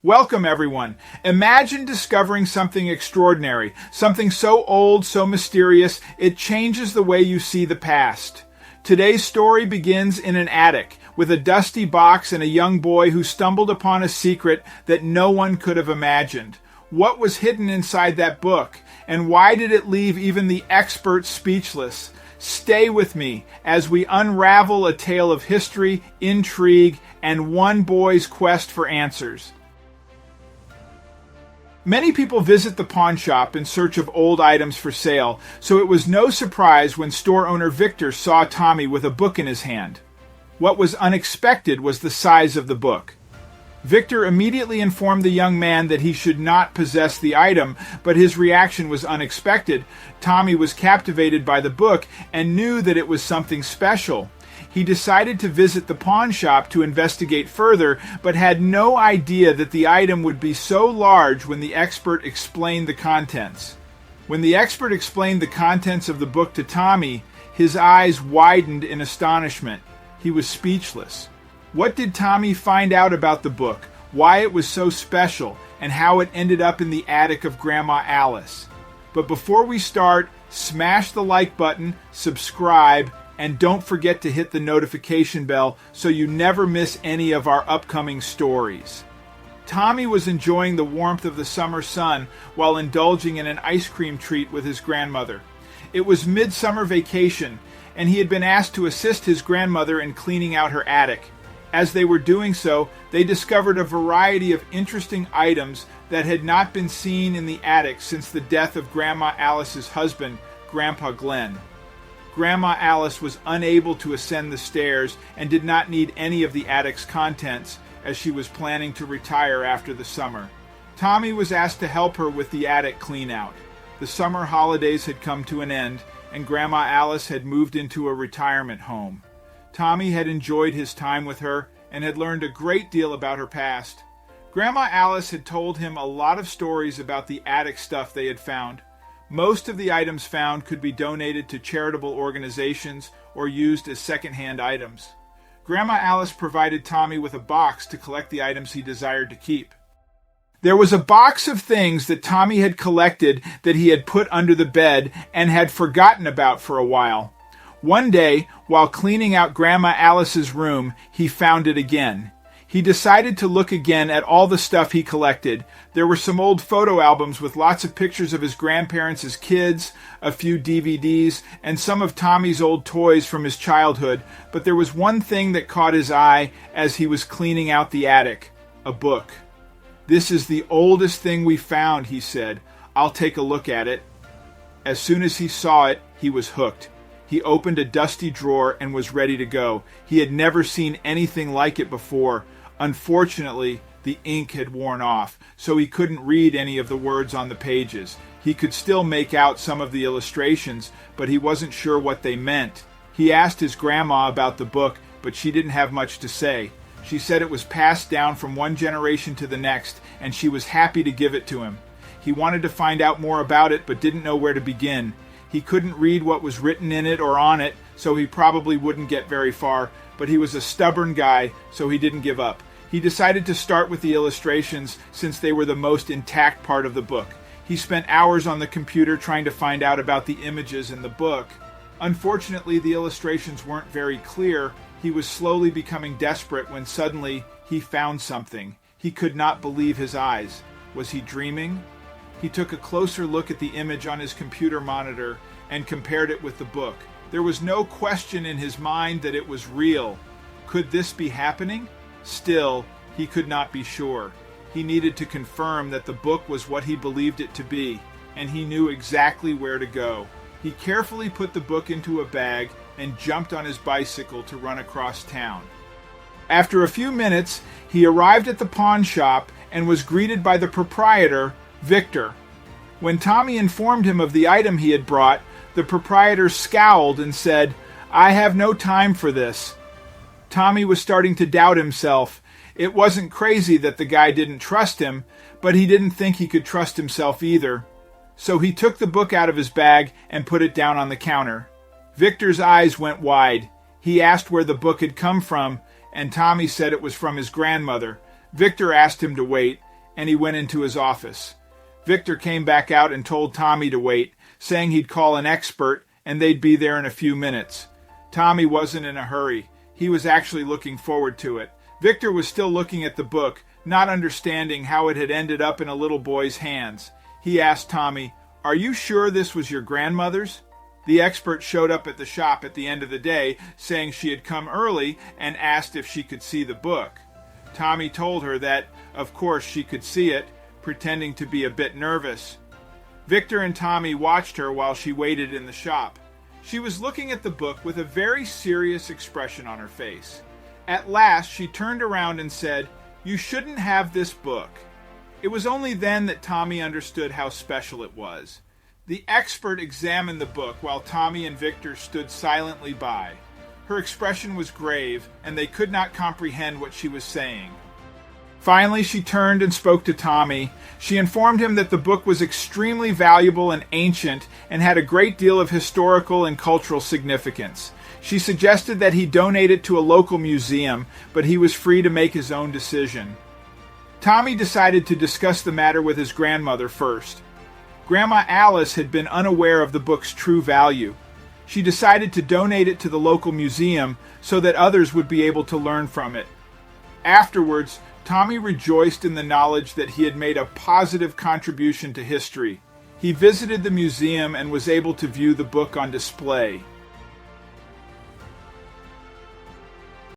Welcome, everyone. Imagine discovering something extraordinary, something so old, so mysterious, it changes the way you see the past. Today's story begins in an attic, with a dusty box and a young boy who stumbled upon a secret that no one could have imagined. What was hidden inside that book, and why did it leave even the experts speechless? Stay with me as we unravel a tale of history, intrigue, and one boy's quest for answers. Many people visit the pawn shop in search of old items for sale, so it was no surprise when store owner Victor saw Tommy with a book in his hand. What was unexpected was the size of the book. Victor immediately informed the young man that he should not possess the item, but his reaction was unexpected. Tommy was captivated by the book and knew that it was something special. He decided to visit the pawn shop to investigate further, but had no idea that the item would be so large when the expert explained the contents. When the expert explained the contents of the book to Tommy, his eyes widened in astonishment. He was speechless. What did Tommy find out about the book, why it was so special, and how it ended up in the attic of Grandma Alice? But before we start, smash the like button, subscribe, and don't forget to hit the notification bell so you never miss any of our upcoming stories. Tommy was enjoying the warmth of the summer sun while indulging in an ice cream treat with his grandmother. It was midsummer vacation, and he had been asked to assist his grandmother in cleaning out her attic. As they were doing so, they discovered a variety of interesting items that had not been seen in the attic since the death of Grandma Alice's husband, Grandpa Glenn. Grandma Alice was unable to ascend the stairs and did not need any of the attic's contents, as she was planning to retire after the summer. Tommy was asked to help her with the attic clean-out. The summer holidays had come to an end, and Grandma Alice had moved into a retirement home. Tommy had enjoyed his time with her and had learned a great deal about her past. Grandma Alice had told him a lot of stories about the attic stuff they had found. Most of the items found could be donated to charitable organizations or used as second-hand items. Grandma Alice provided Tommy with a box to collect the items he desired to keep. There was a box of things that Tommy had collected that he had put under the bed and had forgotten about for a while. One day, while cleaning out Grandma Alice's room, he found it again. He decided to look again at all the stuff he collected. There were some old photo albums with lots of pictures of his grandparents as kids, a few DVDs, and some of Tommy's old toys from his childhood, but there was one thing that caught his eye as he was cleaning out the attic: a book. "This is the oldest thing we found," he said. "I'll take a look at it." As soon as he saw it, he was hooked. He opened a dusty drawer and was ready to go. He had never seen anything like it before. Unfortunately, the ink had worn off, so he couldn't read any of the words on the pages. He could still make out some of the illustrations, but he wasn't sure what they meant. He asked his grandma about the book, but she didn't have much to say. She said it was passed down from one generation to the next, and she was happy to give it to him. He wanted to find out more about it, but didn't know where to begin. He couldn't read what was written in it or on it, so he probably wouldn't get very far, but he was a stubborn guy, so he didn't give up. He decided to start with the illustrations since they were the most intact part of the book. He spent hours on the computer trying to find out about the images in the book. Unfortunately, the illustrations weren't very clear. He was slowly becoming desperate when suddenly he found something. He could not believe his eyes. Was he dreaming? He took a closer look at the image on his computer monitor and compared it with the book. There was no question in his mind that it was real. Could this be happening? Still, he could not be sure. He needed to confirm that the book was what he believed it to be, and he knew exactly where to go. He carefully put the book into a bag and jumped on his bicycle to run across town. After a few minutes, he arrived at the pawn shop and was greeted by the proprietor, Victor. When Tommy informed him of the item he had brought, the proprietor scowled and said, "I have no time for this." Tommy was starting to doubt himself. It wasn't crazy that the guy didn't trust him, but he didn't think he could trust himself either. So he took the book out of his bag and put it down on the counter. Victor's eyes went wide. He asked where the book had come from, and Tommy said it was from his grandmother. Victor asked him to wait. and he went into his office. Victor came back out and told Tommy to wait, saying he'd call an expert and they'd be there in a few minutes. Tommy wasn't in a hurry. He was actually looking forward to it. Victor was still looking at the book, not understanding how it had ended up in a little boy's hands. He asked Tommy, "Are you sure this was your grandmother's?" The expert showed up at the shop at the end of the day, saying she had come early and asked if she could see the book. Tommy told her that, of course, she could see it, pretending to be a bit nervous. Victor and Tommy watched her while she waited in the shop. She was looking at the book with a very serious expression on her face. At last, she turned around and said, "You shouldn't have this book." It was only then that Tommy understood how special it was. The expert examined the book while Tommy and Victor stood silently by. Her expression was grave, and they could not comprehend what she was saying. Finally, she turned and spoke to Tommy. She informed him that the book was extremely valuable and ancient and had a great deal of historical and cultural significance. She suggested that he donate it to a local museum, but he was free to make his own decision. Tommy decided to discuss the matter with his grandmother first. Grandma Alice had been unaware of the book's true value. She decided to donate it to the local museum so that others would be able to learn from it. Afterwards, Tommy rejoiced in the knowledge that he had made a positive contribution to history. He visited the museum and was able to view the book on display.